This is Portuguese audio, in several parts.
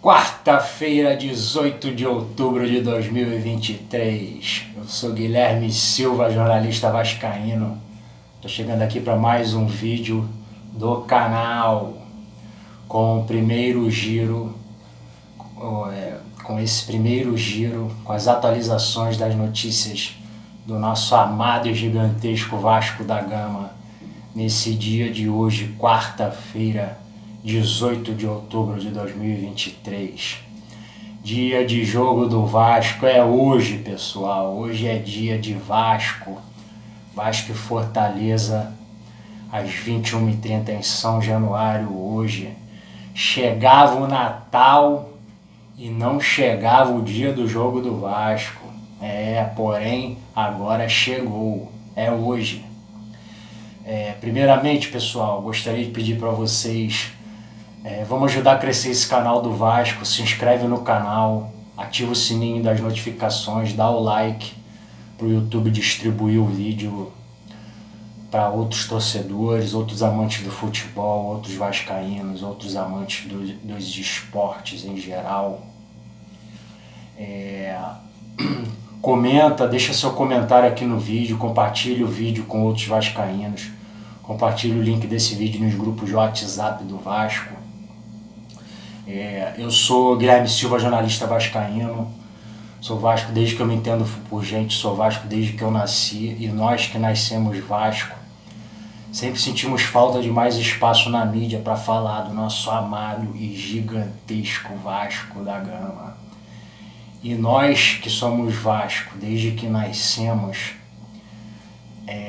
Quarta-feira, 18 de outubro de 2023. Eu sou Guilherme Silva, jornalista vascaíno. Estou chegando aqui para mais um vídeo do canal com o primeiro giro, com as atualizações das notícias do nosso amado e gigantesco Vasco da Gama nesse dia de hoje, quarta-feira, 18 de outubro de 2023. Dia de jogo do Vasco é hoje, pessoal. Hoje é dia de Vasco. Vasco e Fortaleza, às 21h30 em São Januário hoje. Chegava o Natal e não chegava o dia do jogo do Vasco. Porém, agora chegou. É hoje. Primeiramente, pessoal, gostaria de pedir para vocês, vamos ajudar a crescer esse canal do Vasco. Se inscreve no canal, ativa o sininho das notificações, dá o like para o YouTube distribuir o vídeo para outros torcedores, outros amantes do futebol, outros vascaínos, outros amantes dos esportes em geral. Comenta, deixa seu comentário aqui no vídeo, compartilhe o vídeo com outros vascaínos, compartilhe o link desse vídeo nos grupos de WhatsApp do Vasco. Eu sou Guilherme Silva, jornalista vascaíno, sou Vasco desde que eu me entendo por gente, sou Vasco desde que eu nasci, e nós que nascemos Vasco sempre sentimos falta de mais espaço na mídia para falar do nosso amado e gigantesco Vasco da Gama. E nós que somos Vasco desde que nascemos,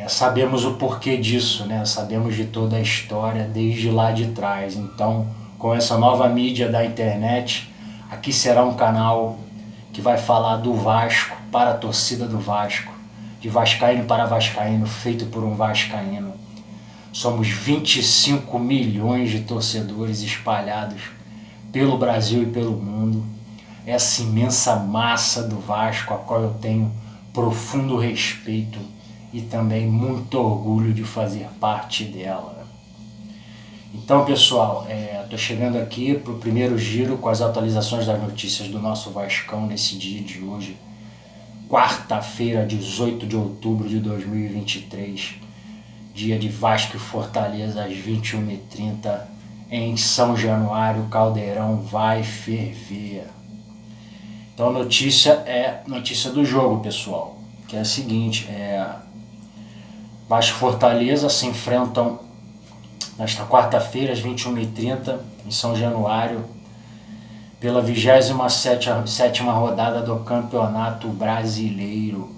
sabemos o porquê disso, né? Sabemos de toda a história desde lá de trás. Então, com essa nova mídia da internet, aqui será um canal que vai falar do Vasco para a torcida do Vasco, de vascaíno para vascaíno, feito por um vascaíno. Somos 25 milhões de torcedores espalhados pelo Brasil e pelo mundo. Essa imensa massa do Vasco, a qual eu tenho profundo respeito e também muito orgulho de fazer parte dela. Então, pessoal, estou chegando aqui para o primeiro giro com as atualizações das notícias do nosso Vascão nesse dia de hoje, quarta-feira, 18 de outubro de 2023, dia de Vasco e Fortaleza às 21h30 em São Januário. O Caldeirão vai ferver. Então, notícia do jogo, pessoal, que é a seguinte: Vasco e Fortaleza se enfrentam nesta quarta-feira às 21h30 em São Januário pela 27ª rodada do Campeonato Brasileiro.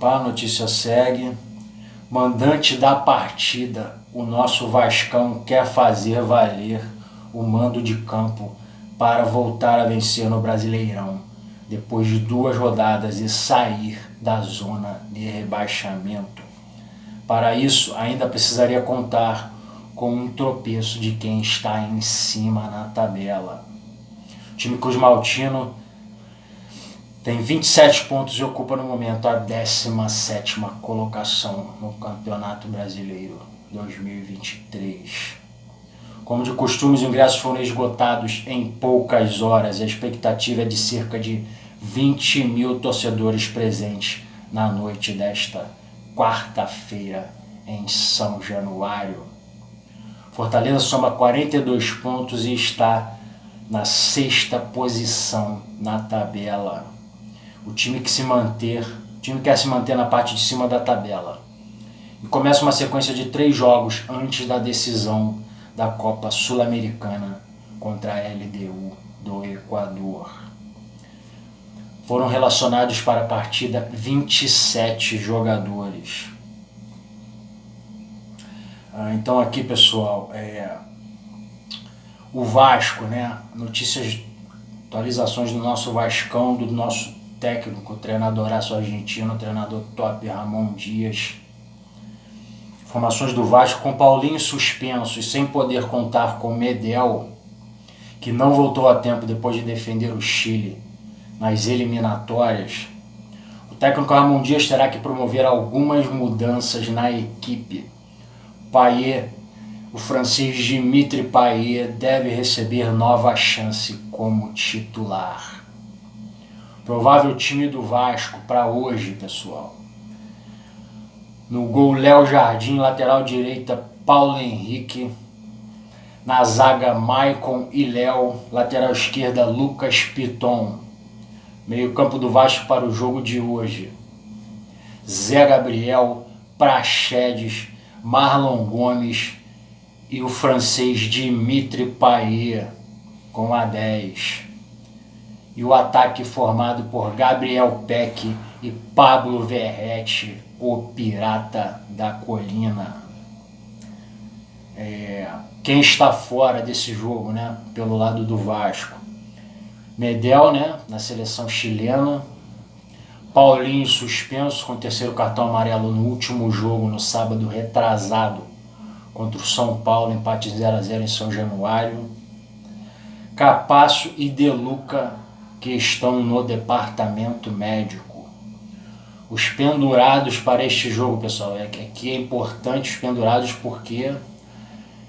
A notícia segue. Mandante da partida, o nosso Vascão quer fazer valer o mando de campo para voltar a vencer no Brasileirão, depois de 2 rodadas e sair da zona de rebaixamento. Para isso, ainda precisaria contar com um tropeço de quem está em cima na tabela. O time cruzmaltino tem 27 pontos e ocupa no momento a 17ª colocação no Campeonato Brasileiro 2023. Como de costume, os ingressos foram esgotados em poucas horas e a expectativa é de cerca de 20 mil torcedores presentes na noite desta quarta-feira em São Januário. Fortaleza soma 42 pontos e está na 6ª posição na tabela. O time quer se manter na parte de cima da tabela. E começa uma sequência de 3 jogos antes da decisão da Copa Sul-Americana contra a LDU do Equador. Foram relacionados para a partida 27 jogadores. Então aqui, pessoal, o Vasco, né? Atualizações do nosso Vascão, do nosso técnico, treinador argentino, treinador top, Ramon Dias. Informações do Vasco: com Paulinho suspenso e sem poder contar com Medel, que não voltou a tempo depois de defender o Chile nas eliminatórias, o técnico Ramon Dias terá que promover algumas mudanças na equipe. Payet, o francês Dimitri Payet, deve receber nova chance como titular. Provável time do Vasco para hoje, pessoal. No gol, Léo Jardim, lateral direita, Paulo Henrique. Na zaga, Maicon e Léo, lateral esquerda, Lucas Piton. Meio campo do Vasco para o jogo de hoje: Zé Gabriel, Praxedes, Marlon Gomes e o francês Dimitri Payet com a 10. E o ataque formado por Gabriel Peck e Pablo Verrete, o pirata da colina. Quem está fora desse jogo, né, pelo lado do Vasco? Medel, né, na seleção chilena. Paulinho suspenso com o terceiro cartão amarelo no último jogo, no sábado retrasado, contra o São Paulo, empate 0-0 em São Januário. Capasso e De Luca, que estão no departamento médico. Os pendurados para este jogo, pessoal, aqui é importante os pendurados porque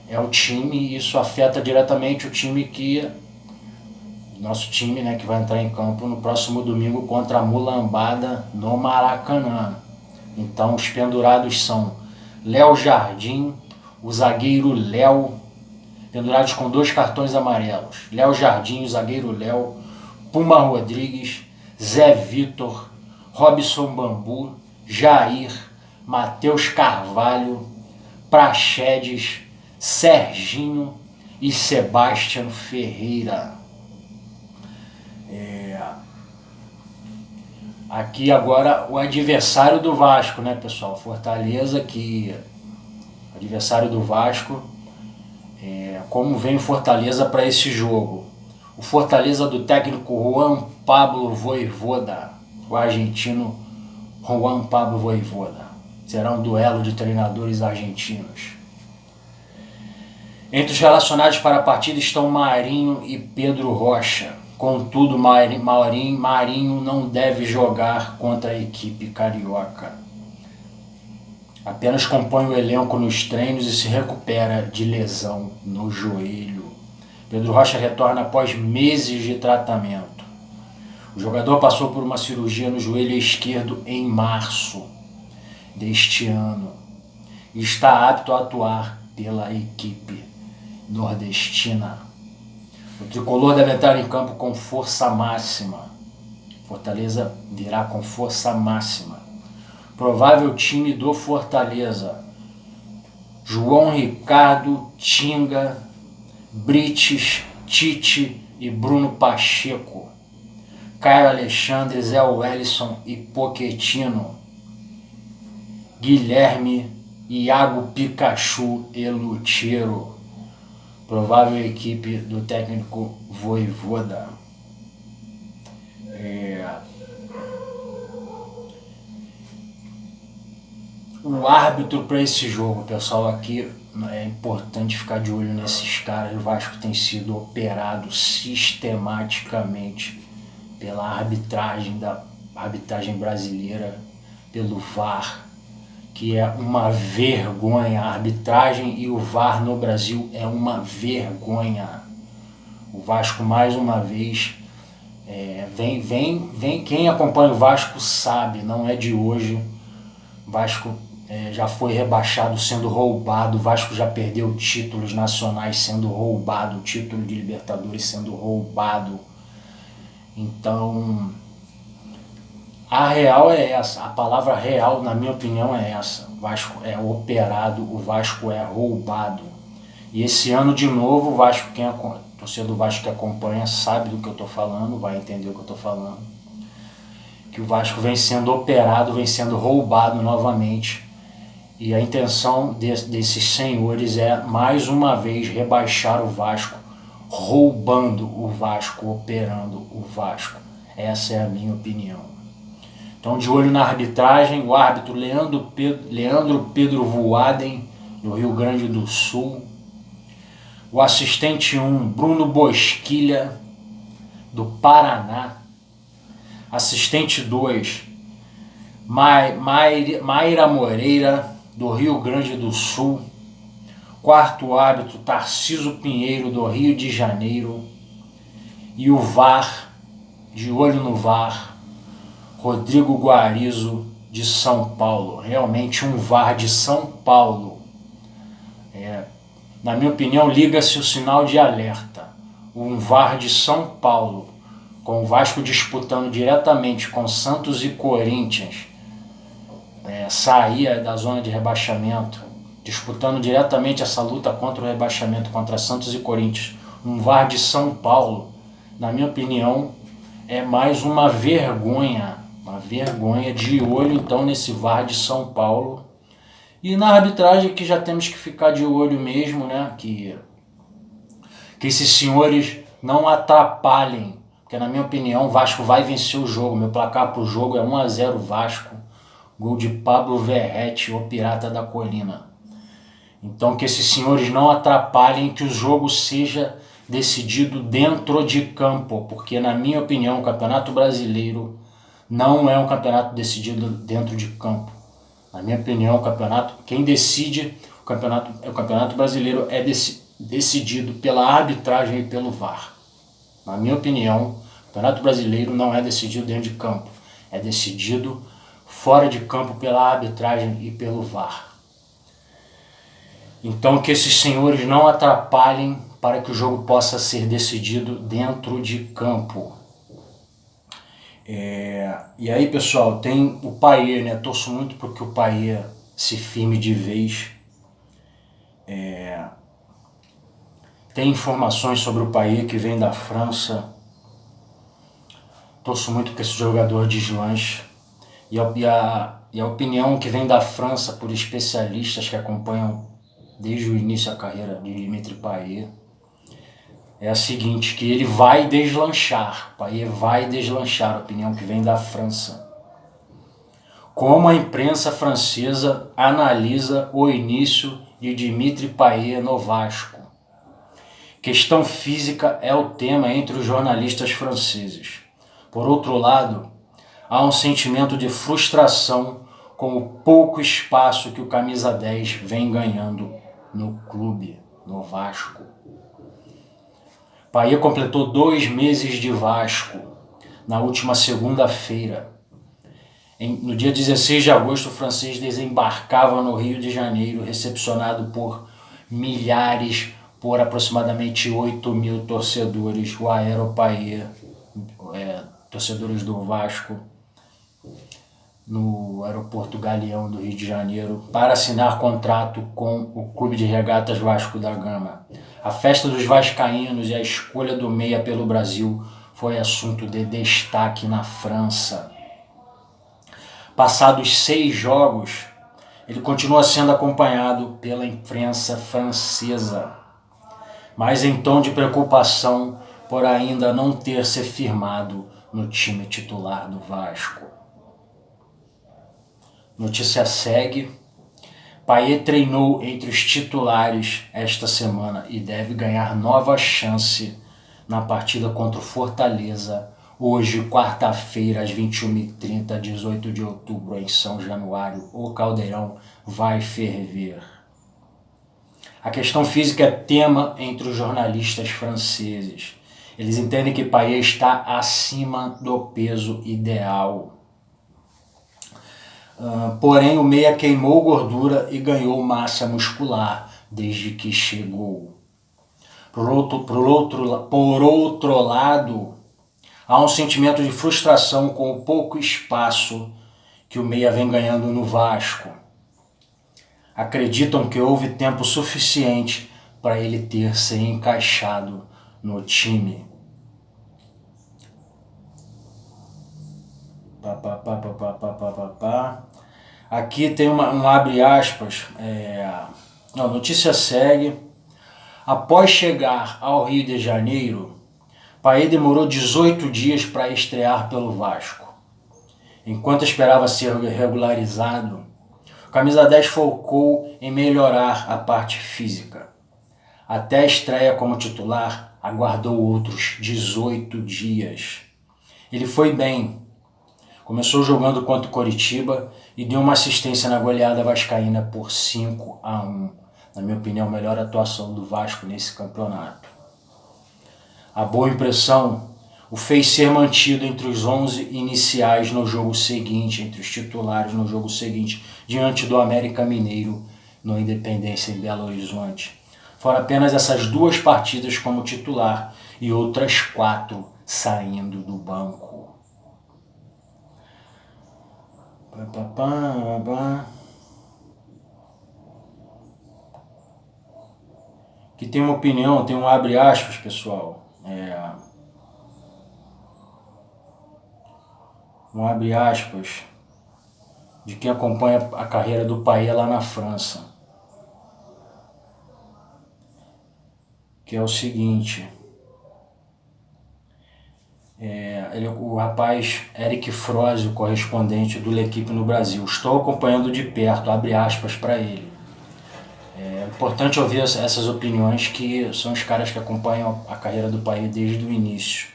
é o time, e isso afeta diretamente o time nosso time, né, que vai entrar em campo no próximo domingo contra a Mulambada no Maracanã. Então os pendurados são Léo Jardim, o zagueiro Léo, pendurados com 2 cartões amarelos. Léo Jardim, o zagueiro Léo, Puma Rodrigues, Zé Vitor, Robson Bambu, Jair, Matheus Carvalho, Praxedes, Serginho e Sebastião Ferreira. Aqui agora o adversário do Vasco, né, pessoal? Fortaleza, que adversário do Vasco. Como vem o Fortaleza para esse jogo? O Fortaleza do técnico Juan Pablo Vojvoda, o argentino Juan Pablo Vojvoda. Será um duelo de treinadores argentinos. Entre os relacionados para a partida estão Marinho e Pedro Rocha. Contudo, Marinho não deve jogar contra a equipe carioca. Apenas compõe o elenco nos treinos e se recupera de lesão no joelho. Pedro Rocha retorna após meses de tratamento. O jogador passou por uma cirurgia no joelho esquerdo em março deste ano e está apto a atuar pela equipe nordestina. O tricolor deve entrar em campo com força máxima. Fortaleza virá com força máxima. Provável time do Fortaleza: João Ricardo, Tinga, Brites, Tite e Bruno Pacheco. Caio Alexandre, Zé Wellison e Pochettino. Guilherme, Iago Pikachu e Lutero. Provável equipe do técnico Vojvoda. O árbitro para esse jogo, pessoal, aqui é importante ficar de olho nesses caras. O Vasco tem sido operado sistematicamente pela arbitragem brasileira, pelo VAR, que é uma vergonha. A arbitragem e o VAR no Brasil é uma vergonha. O Vasco, mais uma vez, quem acompanha o Vasco sabe, não é de hoje. O Vasco já foi rebaixado sendo roubado, o Vasco já perdeu títulos nacionais sendo roubado, título de Libertadores sendo roubado. Então, a real é essa, a palavra real, na minha opinião, é essa. O Vasco é operado, o Vasco é roubado. E esse ano, de novo, o Vasco, torcedor do Vasco que acompanha sabe do que eu estou falando, vai entender o que eu estou falando. Que o Vasco vem sendo operado, vem sendo roubado novamente. E a intenção desses senhores é, mais uma vez, rebaixar o Vasco, roubando o Vasco, operando o Vasco. Essa é a minha opinião. Então, de olho na arbitragem, o árbitro Leandro Pedro Voaden, do Rio Grande do Sul. O assistente 1, Bruno Bosquilha, do Paraná. Assistente 2, Mayra Moreira, do Rio Grande do Sul. Quarto árbitro, Tarciso Pinheiro, do Rio de Janeiro. E o VAR, de olho no VAR, Rodrigo Guarizo, de São Paulo. Realmente um VAR de São Paulo. Na minha opinião, liga-se o sinal de alerta. Um VAR de São Paulo, com o Vasco disputando diretamente com Santos e Corinthians, saía da zona de rebaixamento, disputando diretamente essa luta contra o rebaixamento, contra Santos e Corinthians. Um VAR de São Paulo, na minha opinião, é mais uma vergonha de olho então nesse VAR de São Paulo. E na arbitragem, que já temos que ficar de olho mesmo, né? Que esses senhores não atrapalhem, porque na minha opinião o Vasco vai vencer o jogo. Meu placar pro jogo é 1-0 Vasco, gol de Pablo Verrete, o Pirata da Colina. Então que esses senhores não atrapalhem, que o jogo seja decidido dentro de campo, porque na minha opinião o Campeonato Brasileiro não é um campeonato decidido dentro de campo. Na minha opinião, quem decide o campeonato brasileiro é decidido pela arbitragem e pelo VAR. Na minha opinião, o Campeonato Brasileiro não é decidido dentro de campo, é decidido fora de campo pela arbitragem e pelo VAR. Então que esses senhores não atrapalhem para que o jogo possa ser decidido dentro de campo. E aí, pessoal, tem o Payet, né? Torço muito porque o Payet se firme de vez. Tem informações sobre o Payet que vem da França. Torço muito que esse jogador deslanche. E a opinião que vem da França por especialistas que acompanham desde o início a carreira de Dimitri Payet é a seguinte, que ele vai deslanchar. Payet vai deslanchar, a opinião que vem da França. Como a imprensa francesa analisa o início de Dimitri Payet no Vasco. Questão física é o tema entre os jornalistas franceses. Por outro lado, há um sentimento de frustração com o pouco espaço que o camisa 10 vem ganhando no clube, no Vasco. Payet completou 2 meses de Vasco na última segunda-feira. No dia 16 de agosto, o francês desembarcava no Rio de Janeiro, recepcionado por milhares, por aproximadamente 8 mil torcedores, o Aero-Payet, torcedores do Vasco, no aeroporto Galeão do Rio de Janeiro, para assinar contrato com o Clube de Regatas Vasco da Gama. A festa dos vascaínos e a escolha do meia pelo Brasil foi assunto de destaque na França. Passados 6 jogos, ele continua sendo acompanhado pela imprensa francesa, mas em tom de preocupação por ainda não ter se firmado no time titular do Vasco. Notícia segue. Payet treinou entre os titulares esta semana e deve ganhar nova chance na partida contra o Fortaleza, hoje, quarta-feira, às 21h30, 18 de outubro, em São Januário. O Caldeirão vai ferver. A questão física é tema entre os jornalistas franceses. Eles entendem que Payet está acima do peso ideal. Porém, o meia queimou gordura e ganhou massa muscular desde que chegou. Por outro lado, há um sentimento de frustração com o pouco espaço que o meia vem ganhando no Vasco. Acreditam que houve tempo suficiente para ele ter se encaixado no time. Aqui tem um abre aspas. A notícia segue. Após chegar ao Rio de Janeiro, Payet demorou 18 dias para estrear pelo Vasco. Enquanto esperava ser regularizado, o camisa 10 focou em melhorar a parte física. Até a estreia como titular, aguardou outros 18 dias. Ele foi bem. Começou jogando contra o Coritiba e deu uma assistência na goleada vascaína por 5-1. Na minha opinião, a melhor atuação do Vasco nesse campeonato. A boa impressão o fez ser mantido entre os 11 iniciais no jogo seguinte, entre os titulares no jogo seguinte, diante do América Mineiro no Independência em Belo Horizonte. Foram apenas essas 2 partidas como titular e outras 4 saindo do banco. Que tem uma opinião, tem um abre aspas, pessoal. Um abre aspas de quem acompanha a carreira do Payet lá na França. Que é o seguinte. O rapaz Eric Froese, o correspondente do L'Equipe no Brasil. Estou acompanhando de perto, abre aspas para ele. É importante ouvir essas opiniões, que são os caras que acompanham a carreira do Payet desde o início.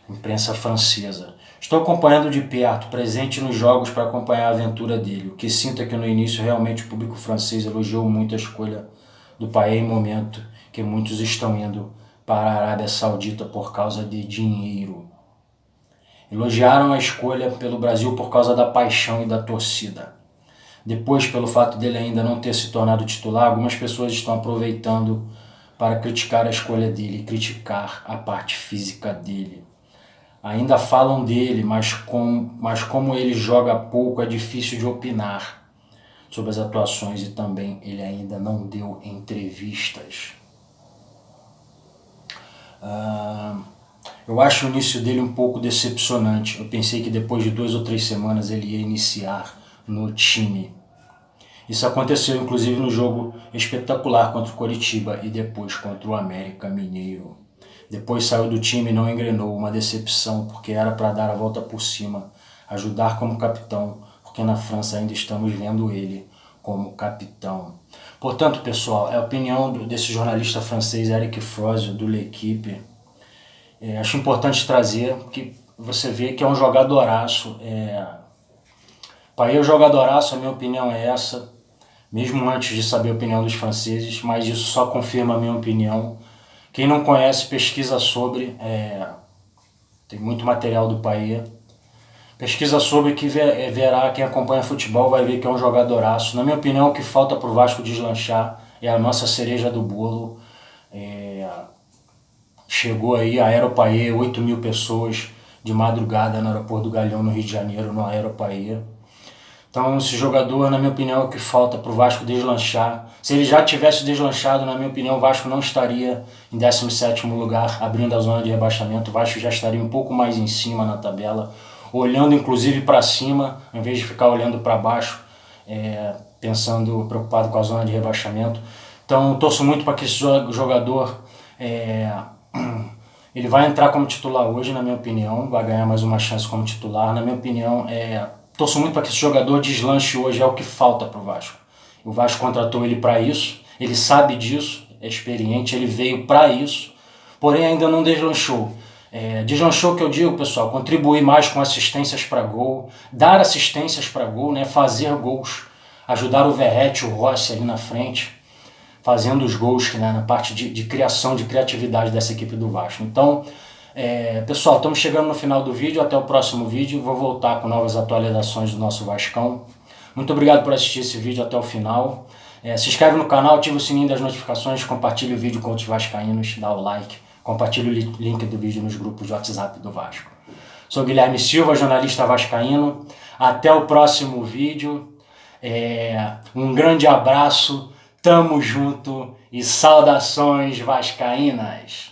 Imprensa francesa. Estou acompanhando de perto, presente nos jogos para acompanhar a aventura dele. O que sinto é que no início realmente o público francês elogiou muito a escolha do Payet em momento que muitos estão indo para a Arábia Saudita por causa de dinheiro. Elogiaram a escolha pelo Brasil por causa da paixão e da torcida. Depois, pelo fato dele ainda não ter se tornado titular, algumas pessoas estão aproveitando para criticar a escolha dele e criticar a parte física dele. Ainda falam dele, mas como ele joga pouco, é difícil de opinar sobre as atuações, e também ele ainda não deu entrevistas. Eu acho o início dele um pouco decepcionante. Eu pensei que depois de 2 ou 3 semanas ele ia iniciar no time. Isso aconteceu inclusive no jogo espetacular contra o Coritiba e depois contra o América Mineiro. Depois saiu do time e não engrenou, uma decepção, porque era para dar a volta por cima, ajudar como capitão, porque na França ainda estamos vendo ele como capitão. Portanto, pessoal, é a opinião desse jornalista francês Eric Froese, do L'Equipe. Acho importante trazer, porque você vê que é um jogadoraço. Payet é um jogadoraço, a minha opinião é essa, mesmo antes de saber a opinião dos franceses, mas isso só confirma a minha opinião. Quem não conhece, pesquisa sobre, tem muito material do Payet. Pesquisa sobre, que verá, quem acompanha futebol vai ver que é um jogadoraço. Na minha opinião, o que falta para o Vasco deslanchar é a nossa cereja do bolo. Chegou aí a Aero-Payet, 8.000 pessoas de madrugada no aeroporto do Galeão, no Rio de Janeiro, no Aero-Payet. Então esse jogador, na minha opinião, é o que falta para o Vasco deslanchar. Se ele já tivesse deslanchado, na minha opinião, o Vasco não estaria em 17º lugar, abrindo a zona de rebaixamento. O Vasco já estaria um pouco mais em cima na tabela, olhando inclusive para cima, ao invés de ficar olhando para baixo, preocupado com a zona de rebaixamento. Então torço muito para que esse jogador, ele vai entrar como titular hoje, na minha opinião, vai ganhar mais uma chance como titular. Na minha opinião, torço muito para que esse jogador deslanche hoje, é o que falta para o Vasco. O Vasco contratou ele para isso, ele sabe disso, é experiente, ele veio para isso, porém ainda não deslanchou. Deslanchou, que eu digo, pessoal, contribuir mais com assistências para gol, dar assistências para gol, fazer gols, ajudar o Verratti, o Rossi ali na frente, fazendo os gols, na parte de criação, de criatividade dessa equipe do Vasco. Então, pessoal, estamos chegando no final do vídeo, até o próximo vídeo, vou voltar com novas atualizações do nosso Vascão. Muito obrigado por assistir esse vídeo até o final. Se inscreve no canal, ativa o sininho das notificações, compartilhe o vídeo com outros vascaínos, dá o like, compartilhe o link do vídeo nos grupos de WhatsApp do Vasco. Sou Guilherme Silva, jornalista vascaíno. Até o próximo vídeo. Um grande abraço, tamo junto e saudações vascaínas!